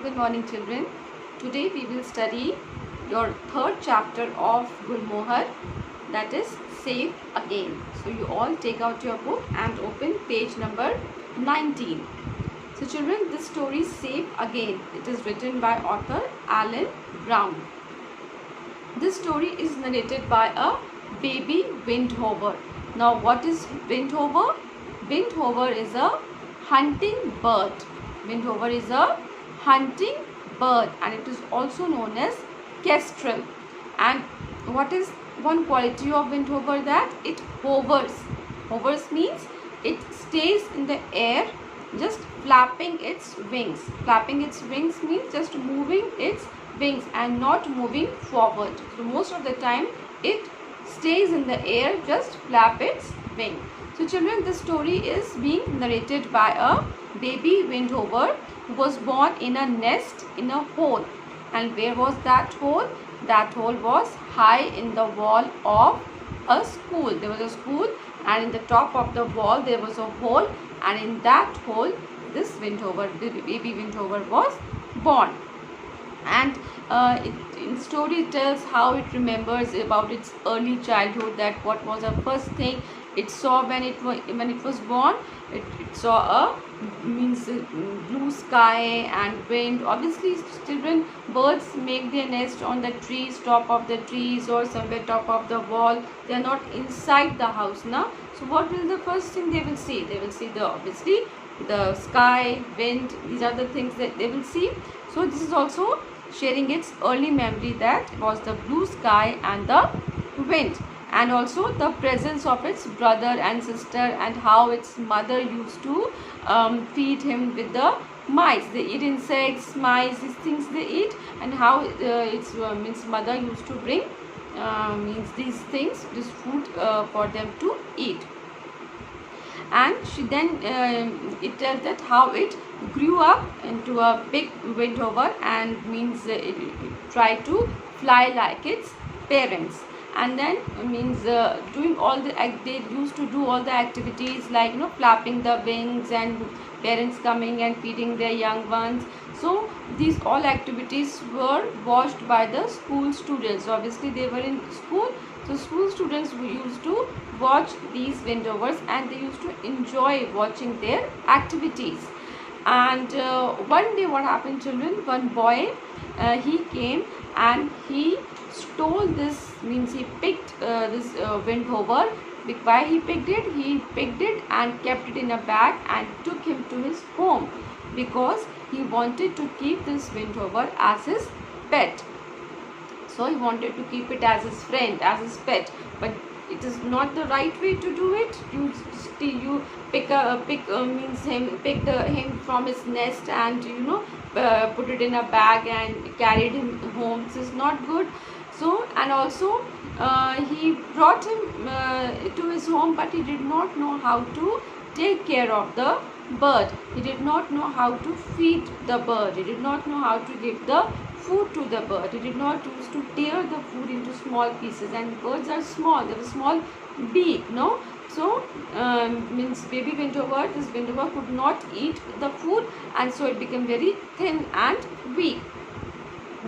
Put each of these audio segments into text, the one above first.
Good morning, children. Today we will study your third chapter of Gulmohar, that is Safe Again. So you all take out your book and open page number 19. So children, this story Safe Again. It is written by author Alan Brown. This story is narrated by a baby windhover. Now what is windhover? Windhover is a hunting bird. Windhover is a hunting bird and it is also known as kestrel. And what is one quality of windhover? That it hovers. Hovers means it stays in the air just flapping its wings. Flapping its wings means just moving its wings and not moving forward. So most of the time it stays in the air, just flap its wing. So children, this story is being narrated by a baby windhover who was born in a nest in a hole. And where was that hole? That hole was high in the wall of a school. There was a school and in the top of the wall there was a hole, and in that hole this windhover, the baby windhover, was born. And in story tells how it remembers about its early childhood, that what was the first thing it saw when it was born. It saw a blue sky and wind. Obviously children, birds make their nest on the trees, top of the trees or somewhere top of the wall. They are not inside the house now. So what will the first thing they will see? They will see obviously the sky, wind. These are the things that they will see. So this is also sharing its early memory, that was the blue sky and the wind, and also the presence of its brother and sister, and how its mother used to feed him with the mice. They eat insects, mice, these things they eat, and how its mother used to bring these things, this food for them to eat. And she then it tells that how it grew up into a big windhover and it tried to fly like its parents. And then doing all the they used to do all the activities like flapping the wings and parents coming and feeding their young ones. So these all activities were watched by the school students. So obviously they were in school, so school students used to watch these windhovers and they used to enjoy watching their activities. And one day what happened, children, one boy he came and he stole this, he picked this windhover. Why he picked it? He picked it and kept it in a bag and took him to his home, because he wanted to keep this windhover as his pet. So he wanted to keep it as his friend, as his pet, but it is not the right way to do it. You pick him from his nest and put it in a bag and carried him home. This is not good. So, and also he brought him to his home, but he did not know how to take care of the bird. He did not know how to feed the bird. He did not know how to give the food to the bird. He did not used to tear the food into small pieces, and birds are small. They have a small beak, no? So baby windhover, this windhover could not eat the food, and so it became very thin and weak.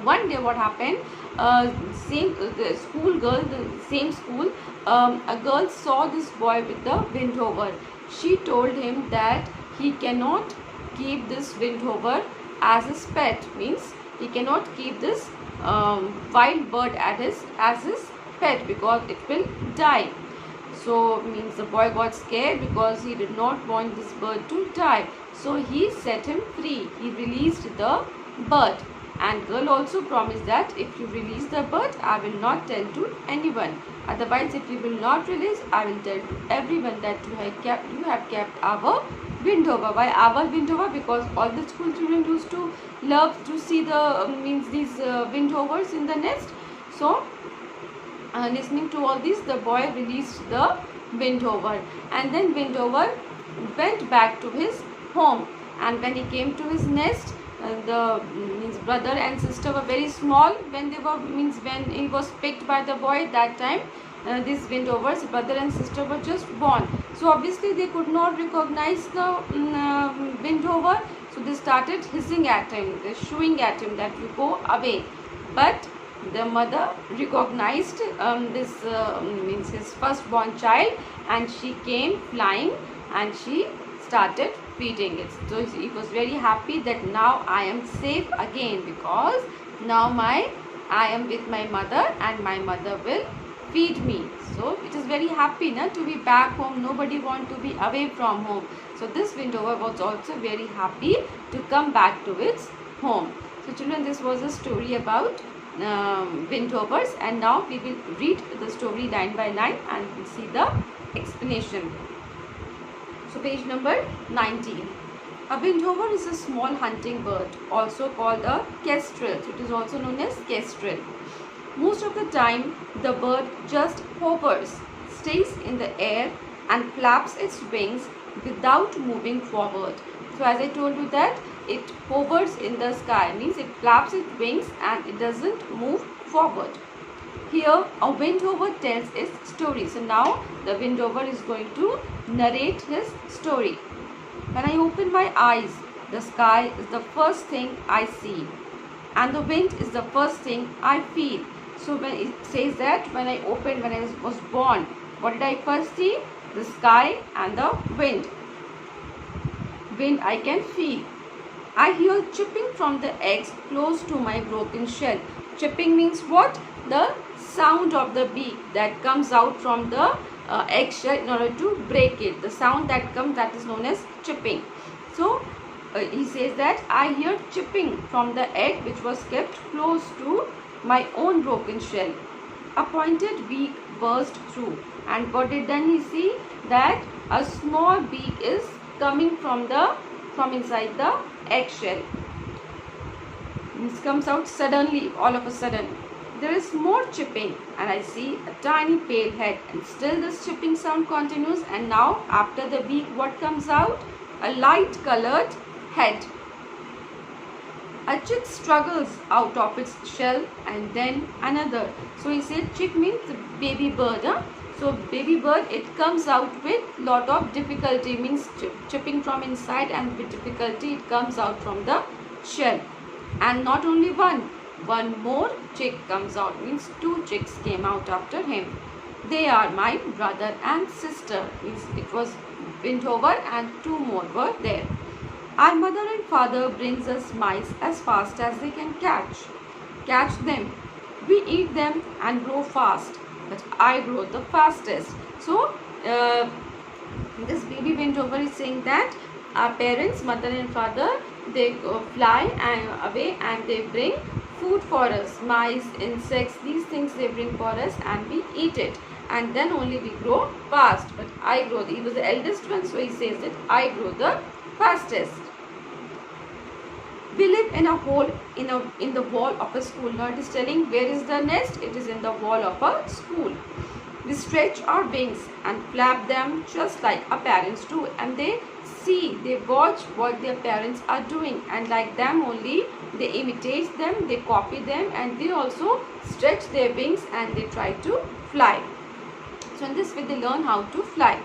One day what happened, the school girl, the same school, a girl saw this boy with the windhover. She told him that he cannot keep this windhover as his pet, means he cannot keep this wild bird as his pet, because it will die. So the boy got scared because he did not want this bird to die. So he set him free. He released the bird. And girl also promised that if you release the bird, I will not tell to anyone. Otherwise, if you will not release, I will tell to everyone that you have kept our windhover. Why our windhover? Because all the school children used to love to see the these windhovers in the nest. So listening to all this, the boy released the windhover, and then windhover went back to his home. And when he came to his nest, the brother and sister were very small when they were when he was picked by the boy. That time these windovers, brother and sister, were just born. So obviously they could not recognize the windover. So they started hissing at him, they shooing at him that you go away. But the mother recognized this means his firstborn child, and she came flying and she started feeding it. So he was very happy that now I am safe again, because now I am with my mother and my mother will feed me. So it is very happy to be back home. Nobody want to be away from home. So this Windover was also very happy to come back to its home. So children, this was a story about Windovers, and now we will read the story line by line and we'll see the explanation. So page number 19. A Windover is a small hunting bird, also called a kestrel. So it is also known as kestrel. Most of the time, the bird just hovers, stays in the air and flaps its wings without moving forward. So as I told you that it hovers in the sky, means it flaps its wings and it doesn't move forward. Here a Windover tells its story. So now the Windover is going to narrate his story. When I open my eyes, the sky is the first thing I see, and the wind is the first thing I feel. So when it says that when I was born, what did I first see? The sky and the wind. Wind I can feel. I hear chipping from the eggs close to my broken shell. Chipping means what? The sound of the beak that comes out from the eggshell in order to break it. The sound that comes, that is known as chipping. So he says that I hear chipping from the egg which was kept close to my own broken shell. A pointed beak burst through, and what did then he see? That a small beak is coming from inside the eggshell. This comes out suddenly, all of a sudden. There is more chipping, and I see a tiny pale head, and still this chipping sound continues, and now after the beak what comes out? A light colored head. A chick struggles out of its shell, and then another. So he said chick means baby bird. So baby bird, it comes out with lot of difficulty, means chipping from inside, and with difficulty it comes out from the shell. And not only one more chick comes out, means two chicks came out after him. They are my brother and sister, means it was Windover and two more were there. Our mother and father brings us mice as fast as they can catch them. We eat them and grow fast, but I grow the fastest. So this baby Windover is saying that our parents, mother and father, they fly away and they bring food for us, mice, insects, these things they bring for us, and we eat it, and then only we grow fast. But I grow, he was the eldest one, so he says that I grow the fastest. We live in a hole in the wall of a school. Now it is telling where is the nest? It is in the wall of a school. We stretch our wings and flap them just like our parents do, and they watch what their parents are doing, and like them only they imitate them, they copy them, and they also stretch their wings and they try to fly. So in this way they learn how to fly.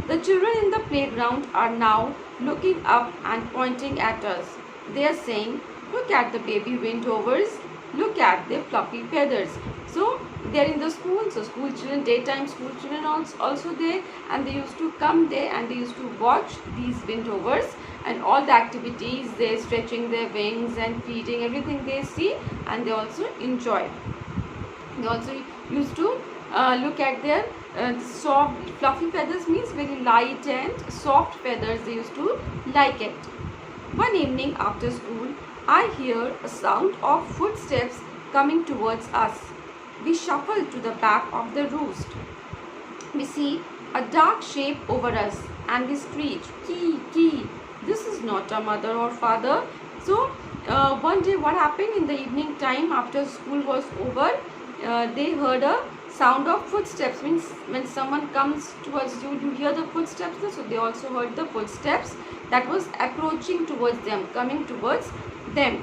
The children in the playground are now looking up and pointing at us. They are saying, look at the baby Windovers, look at their fluffy feathers. So they are in the school, so school children, daytime school children also there, and they used to come there and they used to watch these Windovers and all the activities, they stretching their wings and feeding, everything they see, and they also enjoy. They also used to look at their soft fluffy feathers, means very light and soft feathers, they used to like it. One evening after school, I hear a sound of footsteps coming towards us. We shuffle to the back of the roost. We see a dark shape over us and we screech, "Kee, kee." This is not our mother or father. So one day what happened in the evening time after school was over, they heard a sound of footsteps, means when someone comes towards you, you hear the footsteps. So they also heard the footsteps that was approaching towards them, coming towards them.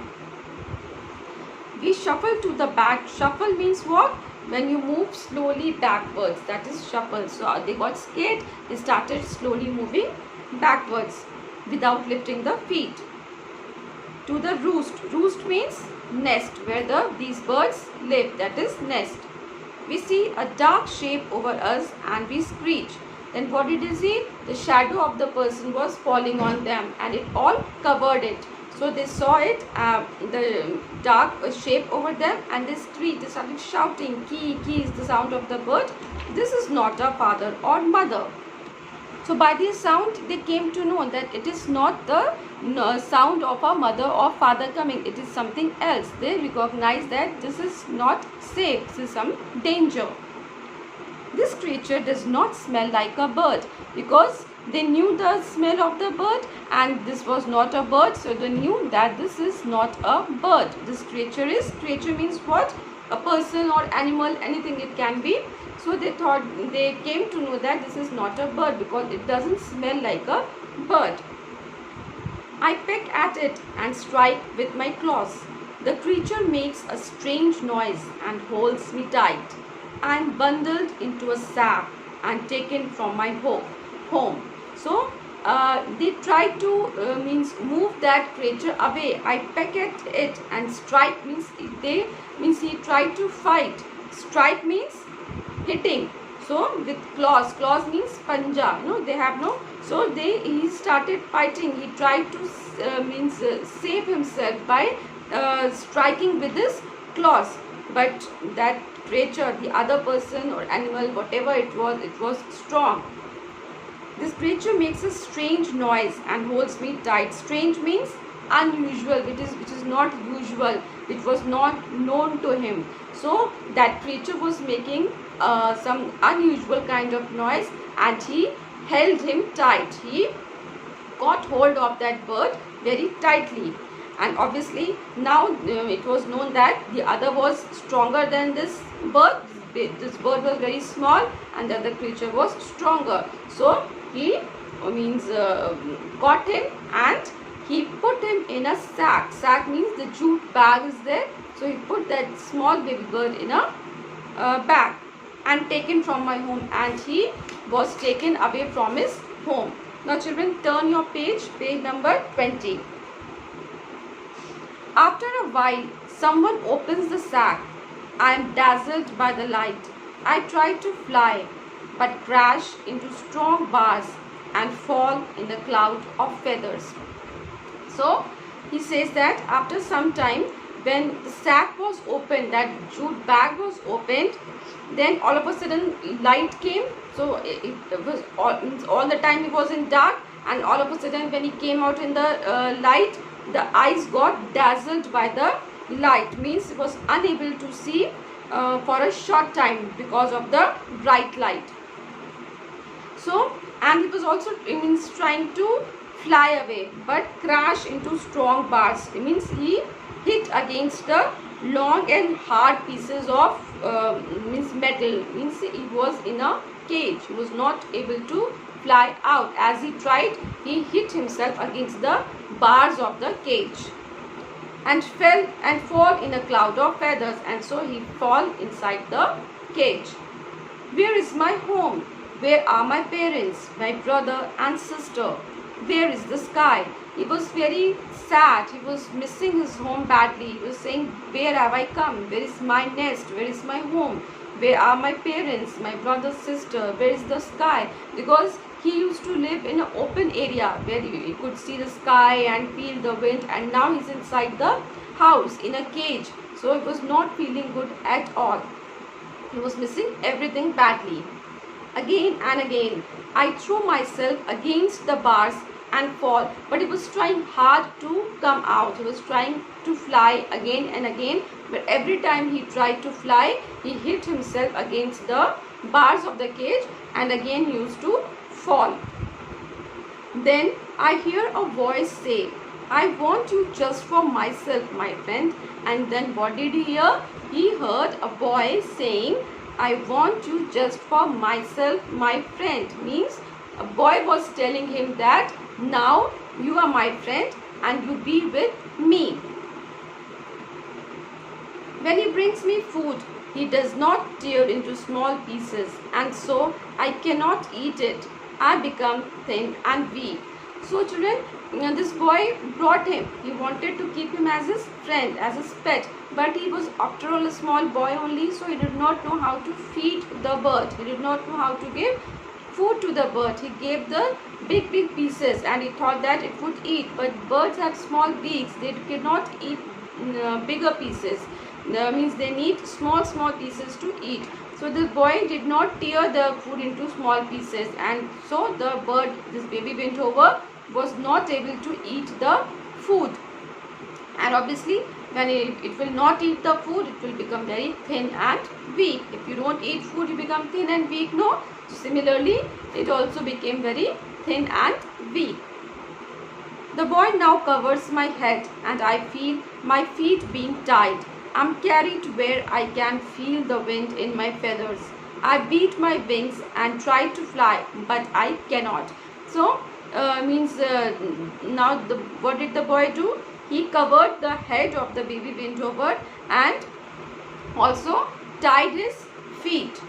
We shuffle to the back. Shuffle means what? When you move slowly backwards, that is shuffle. So they got scared, they started slowly moving backwards. without lifting the feet. To the roost. Roost means nest, where these birds live, that is nest. We see a dark shape over us and we screech. Then what did you see? The shadow of the person was falling on them and it all covered it. So they saw it, the dark shape over them, and they screeched. They started shouting, "Ki, ki" is the sound of the bird. This is not a father or mother. So by this sound, they came to know that it is not the sound of a mother or father coming. It is something else. They recognize that this is not safe. This is some danger. This creature does not smell like a bird, because they knew the smell of the bird and this was not a bird. So they knew that this is not a bird. This creature means what? A person or animal, anything it can be. So they came to know that this is not a bird because it doesn't smell like a bird. I peck at it and strike with my claws. The creature makes a strange noise and holds me tight. I am bundled into a sack and taken from my home. So they try to move that creature away. I peck at it and strike means he tried to fight. Strike means hitting. So with claws means panja. No, they have no. So he started fighting. He tried to save himself by striking with his claws. But that creature, the other person or animal, whatever it was strong. This creature makes a strange noise and holds me tight. Strange means unusual, which is not usual, which was not known to him. So that creature was making some unusual kind of noise and he held him tight. He got hold of that bird very tightly. And obviously now it was known that the other was stronger than this bird. This bird was very small and the other creature was stronger. So he got him and he put him in a sack. Sack means the jute bag is there. So he put that small baby bird in a bag and taken from my home, and he was taken away from his home. Now children, turn your page number 20. After a while, someone opens the sack. I am dazzled by the light. I try to fly, but crash into strong bars and fall in a cloud of feathers. So he says that after some time, when the sack was opened, that jute bag was opened, then all of a sudden light came. So it was all the time it was in dark, and all of a sudden when he came out in the light, the eyes got dazzled by the light, means he was unable to see for a short time because of the bright light. So, and he was also trying to fly away, but crash into strong bars. It means he hit against the long and hard pieces of metal. Means he was in a cage. He was not able to fly out. As he tried, he hit himself against the bars of the cage and fell and fall in a cloud of feathers, and so he fall inside the cage. Where is my home? Where are my parents, my brother and sister? Where is the sky? He was very sad. He was missing his home badly. He was saying, where have I come? Where is my nest? Where is my home? Where are my parents, my brother, sister? Where is the sky? Because he used to live in an open area where he could see the sky and feel the wind, and now he's inside the house in a cage. So he was not feeling good at all. He was missing everything badly. Again and again, I threw myself against the bars and fall, but he was trying hard to come out. He was trying to fly again and again, but every time he tried to fly, he hit himself against the bars of the cage and again he used to fall. Then I hear a voice say, I want you just for myself, my friend. And then what did he hear? He heard a voice saying, I want you just for myself, my friend. Means a boy was telling him that now you are my friend and you be with me. When he brings me food, he does not tear into small pieces, and so I cannot eat it. I become thin and weak. So children, this boy brought him. He wanted to keep him as his friend, as his pet. But he was after all a small boy only, so he did not know how to feed the bird. He did not know how to give food to the bird. He gave the big pieces and he thought that it would eat. But birds have small beaks. They cannot eat bigger pieces. Means they need small pieces to eat. So the boy did not tear the food into small pieces, and so the bird, this baby bent over, was not able to eat the food. And obviously when it will not eat the food, it will become very thin and weak. If you don't eat food, you become thin and weak, no? Similarly, it also became very thin and weak. The boy now covers my head and I feel my feet being tied. I'm carried where I can feel the wind in my feathers. I beat my wings and try to fly, but I cannot. So, now what did the boy do? He covered the head of the baby bent over and also tied his feet.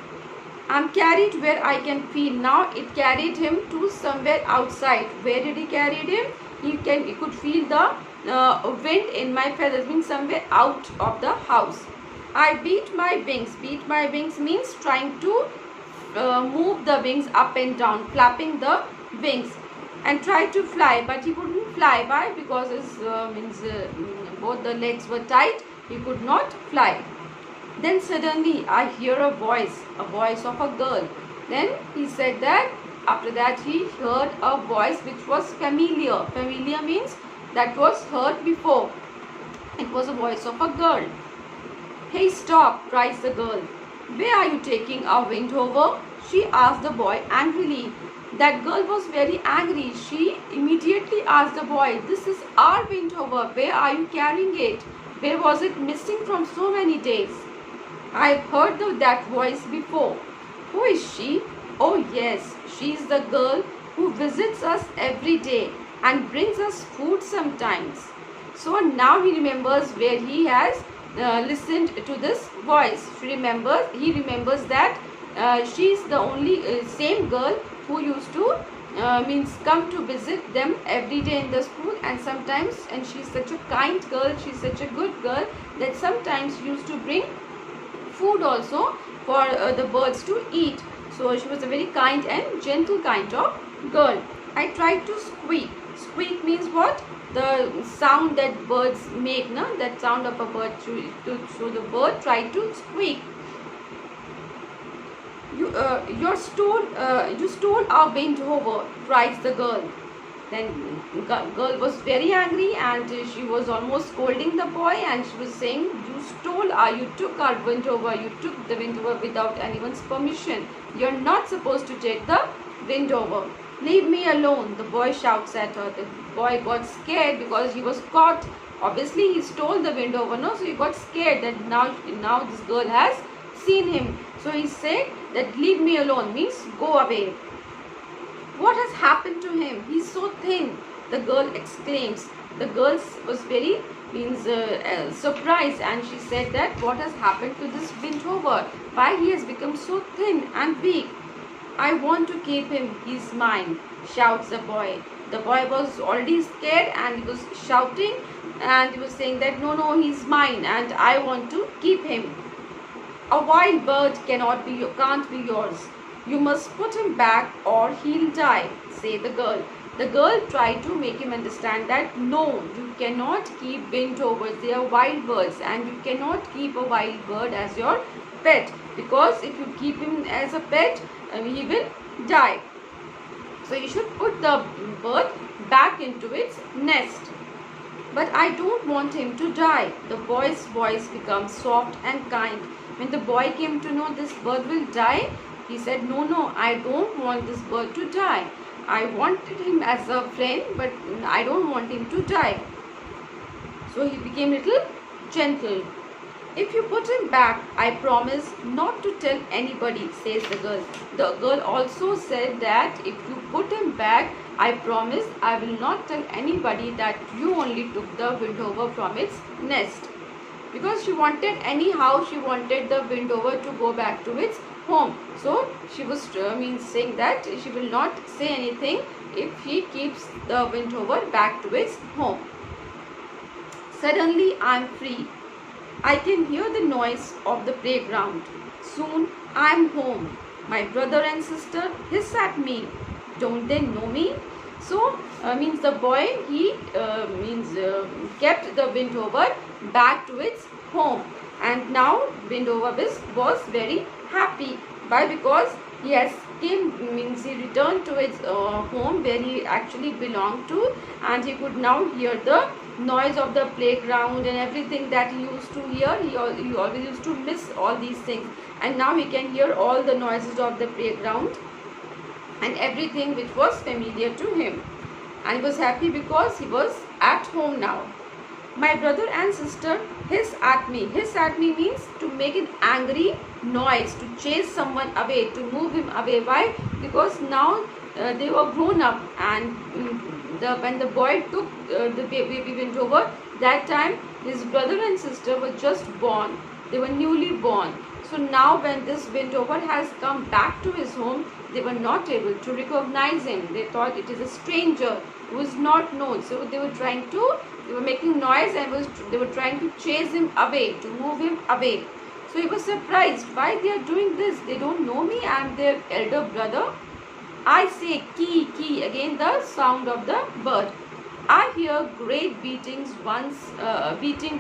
I'm carried where I can feel. Now it carried him to somewhere outside. Where did he carry him? He could feel the wind in my feathers, means somewhere out of the house. I beat my wings. Beat my wings means trying to move the wings up and down, flapping the wings, and try to fly, but he couldn't fly. Why? Because his both the legs were tight. He could not fly. Then suddenly I hear a voice of a girl. Then he said that after that he heard a voice which was familiar. Familiar means that was heard before. It was a voice of a girl. Hey, stop, cries the girl. Where are you taking our wind over? She asked the boy angrily. That girl was very angry. She immediately asked the boy, this is our wind over. Where are you carrying it? Where was it missing from so many days? I've heard that voice before. Who is she? Oh yes, she is the girl who visits us every day and brings us food sometimes. So now he remembers where he has listened to this voice. He remembers that she is the only same girl who used to come to visit them every day in the school, and sometimes, and she is such a kind girl, she is such a good girl that sometimes used to bring food also for the birds to eat. So she was a very kind and gentle kind of girl. I tried to squeak. Squeak means what? The sound that birds make, no? That sound of a bird. So the bird tried to squeak. You stole our wind over, cries the girl. Then girl was very angry and she was almost scolding the boy, and she was saying, you took our wind over, you took the wind over without anyone's permission. You're not supposed to take the wind over. Leave me alone, the boy shouts at her. The boy got scared because he was caught. Obviously he stole the wind over, no? So he got scared that now this girl has seen him. So he said that leave me alone means go away. What has happened to him? He's so thin, the girl exclaims. The girl was very surprised, and she said that what has happened to this Wintover? Why he has become so thin and weak? I want to keep him, he's mine, shouts the boy. The boy was already scared and he was shouting and he was saying that no, he's mine and I want to keep him. A wild bird can't be yours. You must put him back or he'll die, say the girl. The girl tried to make him understand that no, you cannot keep Wintovers. They are wild birds and you cannot keep a wild bird as your pet, because if you keep him as a pet, he will die. So you should put the bird back into its nest. But I don't want him to die. The boy's voice becomes soft and kind. When the boy came to know this bird will die, he said, no, I don't want this bird to die. I wanted him as a friend, but I don't want him to die. So he became little gentle. If you put him back, I promise not to tell anybody, says the girl. The girl also said that if you put him back, I promise I will not tell anybody that you only took the Wintover from its nest. Because she wanted the Wintover to go back to its home. So she was saying that she will not say anything if he keeps the Windhover back to its home. Suddenly I am free. I can hear the noise of the playground. Soon I am home. My brother and sister hiss at me. Don't they know me? So means the boy, he kept the Windhover back to its home, and now Windhover was very happy. Why? Because he has he returned to his home where he actually belonged to, and he could now hear the noise of the playground and everything that he used to hear. He always used to miss all these things, and now he can hear all the noises of the playground and everything which was familiar to him, and he was happy because he was at home now. My brother and sister hiss at me. Hiss at me means to make an angry noise, to chase someone away, to move him away. Why? Because now they were grown up, and when the boy took the baby Windhover, that time his brother and sister were just born. They were newly born. So now when this Windhover has come back to his home, they were not able to recognize him. They thought it is a stranger who is not known. So they were making noise, and they were trying to chase him away, to move him away. So he was surprised. Why they are doing this? They don't know me. I am their elder brother. I say key, key. Again the sound of the bird. I hear great beating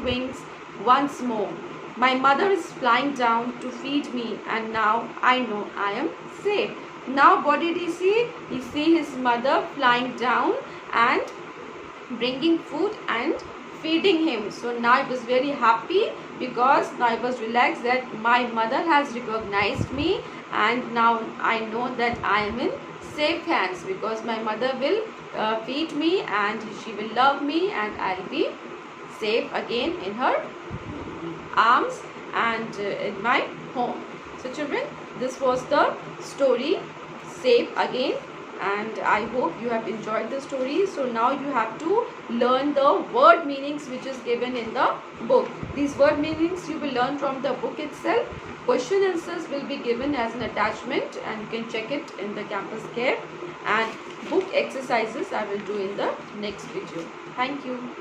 wings once more. My mother is flying down to feed me, and now I know I am safe. Now what did he see? He see his mother flying down and bringing food and feeding him. So now he was very happy, because now he was relaxed that my mother has recognized me, and now I know that I am in safe hands, because my mother will feed me and she will love me, and I'll be safe again in her arms and in my home. So children, this was the story Safe Again, and I hope you have enjoyed the story. So now you have to learn the word meanings which is given in the book. These word meanings you will learn from the book itself. Question answers will be given as an attachment, and you can check it in the campus care, and book exercises I will do in the next video. Thank you.